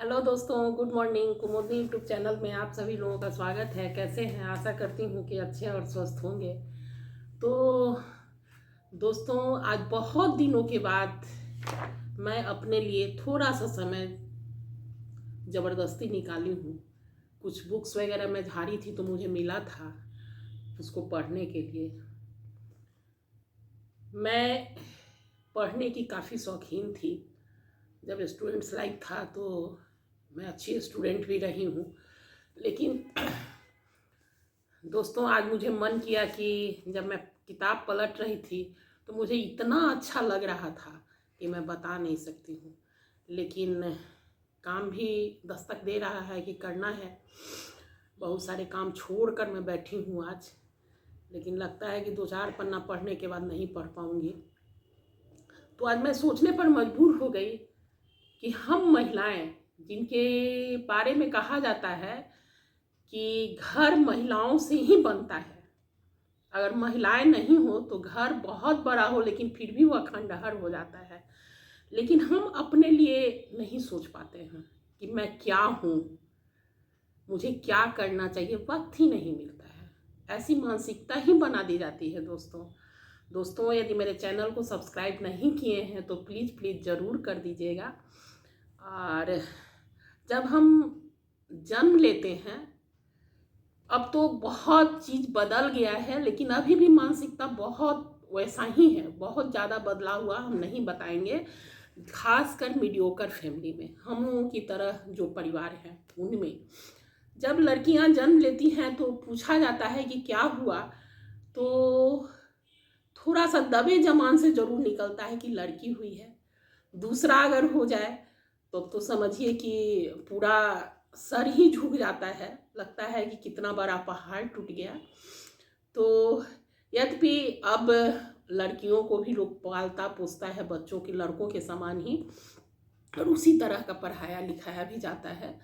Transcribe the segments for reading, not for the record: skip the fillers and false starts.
Hello दोस्तों, good morning. कुमुदनी YouTube channel में आप सभी लोगों का स्वागत है। कैसे हैं? आशा करती हूँ कि अच्छे और स्वस्थ होंगे। तो दोस्तों, आज बहुत दिनों के बाद मैं अपने लिए थोड़ा सा समय ज़बरदस्ती निकाली हूँ। कुछ बुक्स वगैरह मैं झाड़ी थी तो मुझे मिला था उसको पढ़ने के लिए। मैं पढ़ने की काफ़ी शौकीन थी। जब स्टूडेंट्स लाइफ था तो मैं अच्छी स्टूडेंट भी रही हूँ, लेकिन दोस्तों आज मुझे मन किया कि जब मैं किताब पलट रही थी तो मुझे इतना अच्छा लग रहा था कि मैं बता नहीं सकती हूँ। लेकिन काम भी दस्तक दे रहा है कि करना है। बहुत सारे काम छोड़कर मैं बैठी हूँ आज, लेकिन लगता है कि 2-4 पन्ना पढ़ने के बाद नहीं पढ़ पाऊँगी। तो आज मैं सोचने पर मजबूर हो गई कि हम महिलाएं, जिनके बारे में कहा जाता है कि घर महिलाओं से ही बनता है, अगर महिलाएं नहीं हो तो घर बहुत बड़ा हो लेकिन फिर भी वह खंडहर हो जाता है। लेकिन हम अपने लिए नहीं सोच पाते हैं कि मैं क्या हूँ, मुझे क्या करना चाहिए। वक्त ही नहीं मिलता है। ऐसी मानसिकता ही बना दी जाती है। दोस्तों यदि मेरे चैनल को सब्सक्राइब नहीं किए हैं तो प्लीज़ ज़रूर कर दीजिएगा। और जब हम जन्म लेते हैं, अब तो बहुत चीज़ बदल गया है, लेकिन अभी भी मानसिकता बहुत वैसा ही है। बहुत ज़्यादा बदला हुआ हम नहीं बताएंगे। खासकर मीडियोकर फैमिली में, हम लोगों की तरह जो परिवार है उनमें जब लड़कियां जन्म लेती हैं तो पूछा जाता है कि क्या हुआ, तो थोड़ा सा दबे जमान से ज़रूर निकलता है कि लड़की हुई है। दूसरा अगर हो जाए तो समझिए कि पूरा सर ही झुक जाता है। लगता है कि कितना बड़ा पहाड़ टूट गया। तो यद्यपि अब लड़कियों को भी लोग पालता पोसता है, बच्चों के लड़कों के समान ही, और उसी तरह का पढ़ाया लिखाया भी जाता है।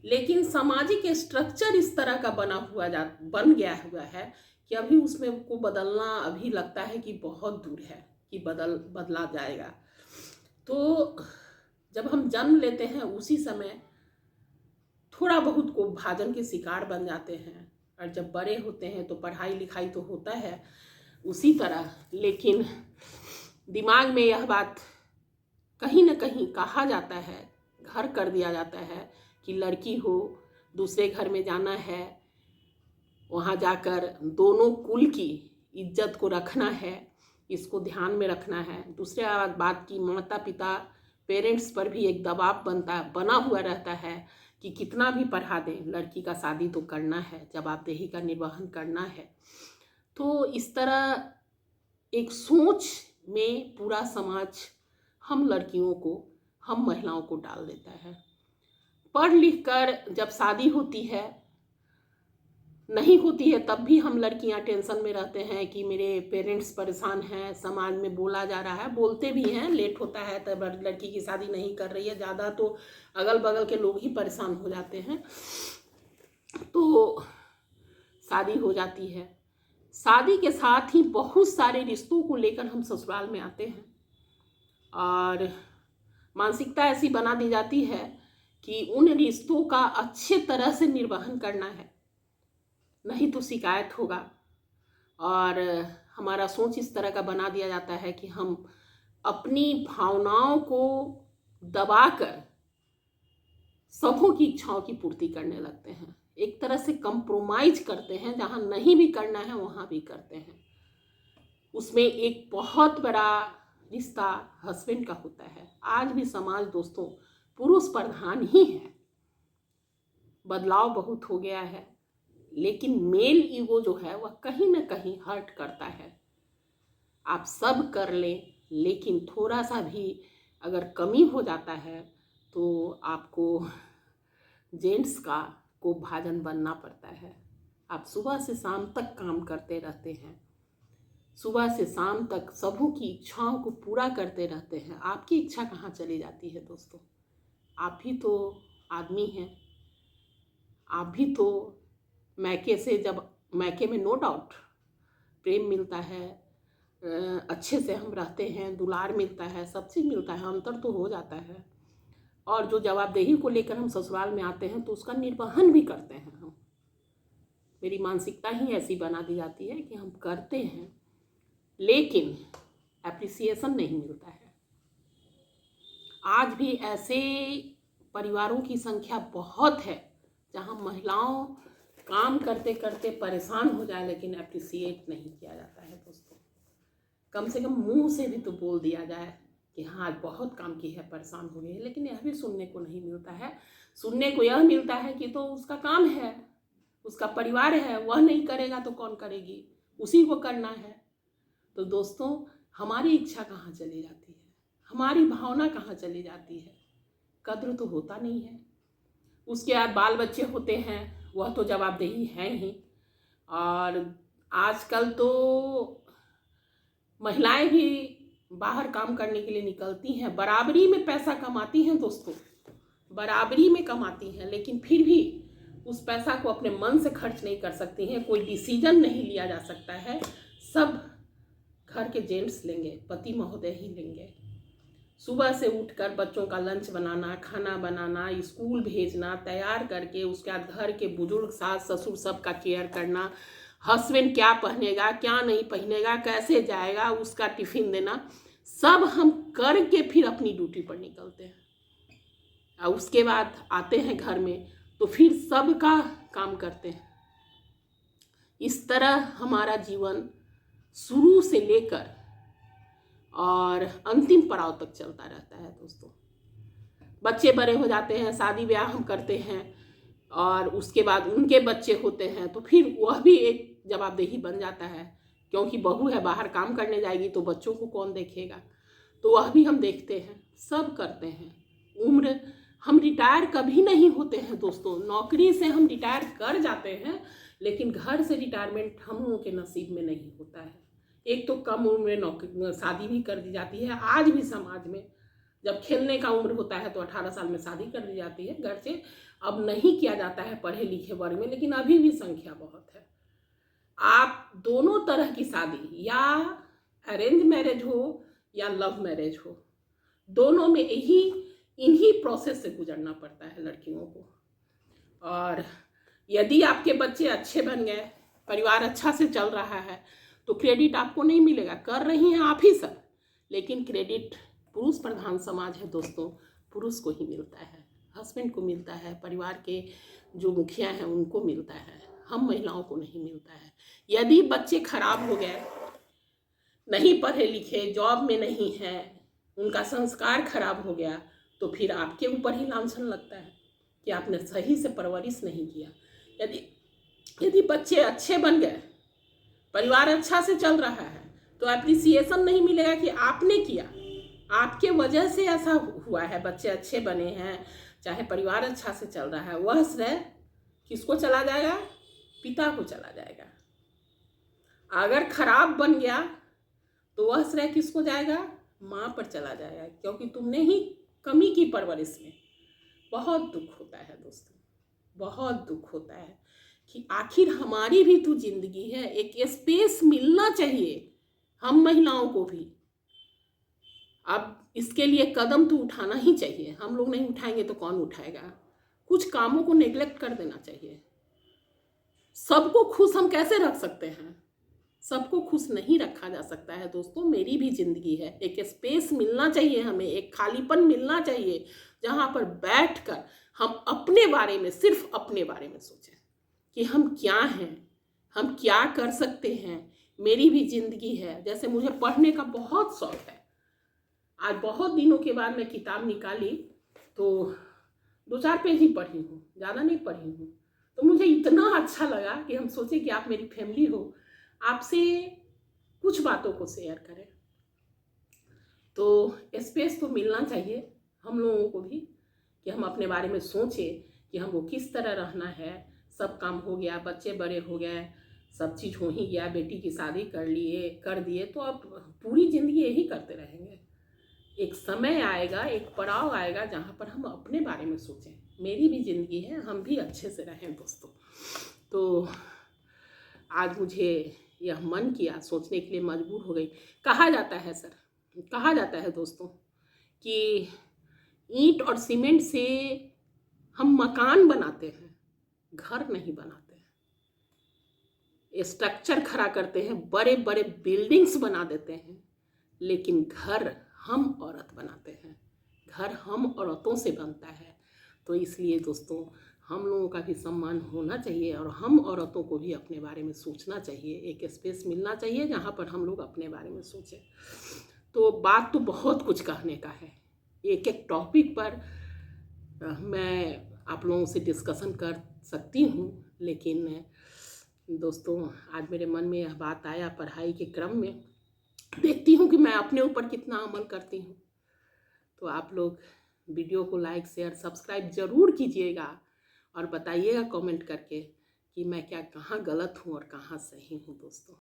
लेकिन सामाजिक स्ट्रक्चर इस तरह का बन गया हुआ है कि अभी उसमें को बदलना अभी लगता है कि बहुत दूर है कि बदला जाएगा। तो जब हम जन्म लेते हैं उसी समय थोड़ा बहुत को भाजन के शिकार बन जाते हैं, और जब बड़े होते हैं तो पढ़ाई लिखाई तो होता है उसी तरह, लेकिन दिमाग में यह बात कहीं ना कहीं कहा जाता है, घर कर दिया जाता है कि लड़की हो, दूसरे घर में जाना है, वहाँ जाकर दोनों कुल की इज्जत को रखना है, इसको ध्यान में रखना है। दूसरे बात की माता पिता पेरेंट्स पर भी एक दबाव बना हुआ रहता है कि कितना भी पढ़ा दें, लड़की का शादी तो करना है, जवाबदेही का निर्वहन करना है। तो इस तरह एक सोच में पूरा समाज हम लड़कियों को, हम महिलाओं को डाल देता है। पढ़ लिख कर जब शादी होती है, नहीं होती है, तब भी हम लड़कियां टेंशन में रहते हैं कि मेरे पेरेंट्स परेशान हैं, समाज में बोला जा रहा है, बोलते भी हैं। लेट होता है तब लड़की की शादी नहीं कर रही है, ज़्यादा तो अगल बगल के लोग ही परेशान हो जाते हैं। तो शादी हो जाती है। शादी के साथ ही बहुत सारे रिश्तों को लेकर हम ससुराल में आते हैं, और मानसिकता ऐसी बना दी जाती है कि उन रिश्तों का अच्छे तरह से निर्वहन करना है, नहीं तो शिकायत होगा। और हमारा सोच इस तरह का बना दिया जाता है कि हम अपनी भावनाओं को दबाकर सबों की इच्छाओं की पूर्ति करने लगते हैं। एक तरह से कंप्रोमाइज करते हैं, जहाँ नहीं भी करना है वहाँ भी करते हैं। उसमें एक बहुत बड़ा रिश्ता हस्बैंड का होता है। आज भी समाज दोस्तों पुरुष प्रधान ही है। बदलाव बहुत हो गया है, लेकिन मेल ईगो जो है वह कहीं ना कहीं हर्ट करता है। आप सब कर लें, लेकिन थोड़ा सा भी अगर कमी हो जाता है तो आपको जेंट्स को भाजन बनना पड़ता है। आप सुबह से शाम तक काम करते रहते हैं, सुबह से शाम तक सबों की इच्छाओं को पूरा करते रहते हैं। आपकी इच्छा कहाँ चली जाती है दोस्तों? आप भी तो आदमी हैं। आप भी तो मैके से, जब मैके में नो डाउट प्रेम मिलता है, अच्छे से हम रहते हैं, दुलार मिलता है, सब चीज़ मिलता है, अंतर तो हो जाता है। और जो जवाबदेही को लेकर हम ससुराल में आते हैं तो उसका निर्वहन भी करते हैं हम। मेरी मानसिकता ही ऐसी बना दी जाती है कि हम करते हैं लेकिन एप्रिसिएशन नहीं मिलता है। आज भी ऐसे परिवारों की संख्या बहुत है जहां महिलाओं काम करते करते परेशान हो जाए लेकिन एप्रिसिएट नहीं किया जाता है दोस्तों। कम से कम मुंह से भी तो बोल दिया जाए कि हाँ आज बहुत काम की है, परेशान हो गई है, लेकिन यह भी सुनने को नहीं मिलता है। सुनने को यह मिलता है कि तो उसका काम है, उसका परिवार है, वह नहीं करेगा तो कौन करेगी, उसी को करना है। तो दोस्तों हमारी इच्छा कहाँ चली जाती है, हमारी भावना कहाँ चली जाती है, कद्र तो होता नहीं है। उसके बाद बाल बच्चे होते हैं, वह तो जवाबदेही है ही। और आजकल तो महिलाएं भी बाहर काम करने के लिए निकलती हैं, बराबरी में पैसा कमाती हैं दोस्तों, बराबरी में कमाती हैं, लेकिन फिर भी उस पैसा को अपने मन से खर्च नहीं कर सकती हैं। कोई डिसीजन नहीं लिया जा सकता है, सब घर के जेंट्स लेंगे, पति महोदय ही लेंगे। सुबह से उठकर बच्चों का लंच बनाना, खाना बनाना, स्कूल भेजना, तैयार करके उसके बाद घर के बुजुर्ग सास ससुर सबका केयर करना, हस्बैंड क्या पहनेगा क्या नहीं पहनेगा, कैसे जाएगा, उसका टिफिन देना, सब हम करके फिर अपनी ड्यूटी पर निकलते हैं। और उसके बाद आते हैं घर में तो फिर सबका काम करते हैं। इस तरह हमारा जीवन शुरू से लेकर और अंतिम पड़ाव तक चलता रहता है दोस्तों। बच्चे बड़े हो जाते हैं, शादी ब्याह हम करते हैं और उसके बाद उनके बच्चे होते हैं तो फिर वह भी एक जवाबदेही बन जाता है, क्योंकि बहू है बाहर काम करने जाएगी तो बच्चों को कौन देखेगा, तो वह भी हम देखते हैं, सब करते हैं। उम्र हम रिटायर कभी नहीं होते हैं दोस्तों, नौकरी से हम रिटायर कर जाते हैं लेकिन घर से रिटायरमेंट हम लोगों के नसीब में नहीं होता है। एक तो कम उम्र में नौकरी शादी भी कर दी जाती है। आज भी समाज में जब खेलने का उम्र होता है तो 18 साल में शादी कर दी जाती है, घर से अब नहीं किया जाता है पढ़े लिखे वर्ग में, लेकिन अभी भी संख्या बहुत है। आप दोनों तरह की शादी, या अरेंज मैरिज हो या लव मैरिज हो, दोनों में इन्हीं प्रोसेस से गुजरना पड़ता है लड़कियों को। और यदि आपके बच्चे अच्छे बन गए, परिवार अच्छा से चल रहा है तो क्रेडिट आपको नहीं मिलेगा, कर रही हैं आप ही सब, लेकिन क्रेडिट पुरुष प्रधान समाज है दोस्तों, पुरुष को ही मिलता है, हस्बैंड को मिलता है, परिवार के जो मुखिया हैं उनको मिलता है, हम महिलाओं को नहीं मिलता है। यदि बच्चे खराब हो गए, नहीं पढ़े लिखे, जॉब में नहीं है, उनका संस्कार खराब हो गया तो फिर आपके ऊपर ही लांछन लगता है कि आपने सही से परवरिश नहीं किया। यदि बच्चे अच्छे बन गए, परिवार अच्छा से चल रहा है तो एप्रिसिएशन नहीं मिलेगा कि आपने किया, आपके वजह से ऐसा हुआ है, बच्चे अच्छे बने हैं, चाहे परिवार अच्छा से चल रहा है। वह श्रेय किसको चला जाएगा? पिता को चला जाएगा। अगर खराब बन गया तो वह श्रेय किसको जाएगा? माँ पर चला जाएगा, क्योंकि तुमने ही कमी की परवरिश में। बहुत दुख होता है दोस्तों, बहुत दुख होता है कि आखिर हमारी भी तो जिंदगी है, एक स्पेस मिलना चाहिए हम महिलाओं को भी। अब इसके लिए कदम तो उठाना ही चाहिए, हम लोग नहीं उठाएंगे तो कौन उठाएगा? कुछ कामों को नेग्लेक्ट कर देना चाहिए। सबको खुश हम कैसे रख सकते हैं? सबको खुश नहीं रखा जा सकता है दोस्तों। मेरी भी जिंदगी है, एक स्पेस मिलना चाहिए हमें, एक खालीपन मिलना चाहिए जहाँ पर बैठकर हम अपने बारे में, सिर्फ अपने बारे में सोचें कि हम क्या हैं, हम क्या कर सकते हैं। मेरी भी जिंदगी है। जैसे मुझे पढ़ने का बहुत शौक है, आज बहुत दिनों के बाद मैं किताब निकाली तो 2-4 पेज ही पढ़ी हूँ, ज़्यादा नहीं पढ़ी हूँ। तो मुझे इतना अच्छा लगा कि हम सोचे कि आप मेरी फैमिली हो, आपसे कुछ बातों को शेयर करें। तो स्पेस तो मिलना चाहिए हम लोगों को भी कि हम अपने बारे में सोचें कि हमको किस तरह रहना है। सब काम हो गया, बच्चे बड़े हो गए, सब चीज़ हो ही गया, बेटी की शादी कर दिए, तो अब पूरी ज़िंदगी यही करते रहेंगे? एक समय आएगा, एक पड़ाव आएगा जहाँ पर हम अपने बारे में सोचें। मेरी भी ज़िंदगी है, हम भी अच्छे से रहें दोस्तों। तो आज मुझे यह मन किया, सोचने के लिए मजबूर हो गई। कहा जाता है दोस्तों कि ईंट और सीमेंट से हम मकान बनाते हैं, घर नहीं बनाते हैं। स्ट्रक्चर खड़ा करते हैं, बड़े बड़े बिल्डिंग्स बना देते हैं, लेकिन घर हम औरत बनाते हैं, घर हम औरतों से बनता है। तो इसलिए दोस्तों, हम लोगों का भी सम्मान होना चाहिए और हम औरतों को भी अपने बारे में सोचना चाहिए। एक स्पेस मिलना चाहिए जहाँ पर हम लोग अपने बारे में सोचें। तो बात तो बहुत कुछ कहने का है, एक एक टॉपिक पर मैं आप लोगों से डिस्कशन कर सकती हूँ, लेकिन दोस्तों आज मेरे मन में यह बात आया पढ़ाई के क्रम में, देखती हूँ कि मैं अपने ऊपर कितना अमल करती हूँ। तो आप लोग वीडियो को लाइक शेयर सब्सक्राइब ज़रूर कीजिएगा और बताइएगा कमेंट करके कि मैं क्या कहाँ गलत हूँ और कहाँ सही हूँ दोस्तों।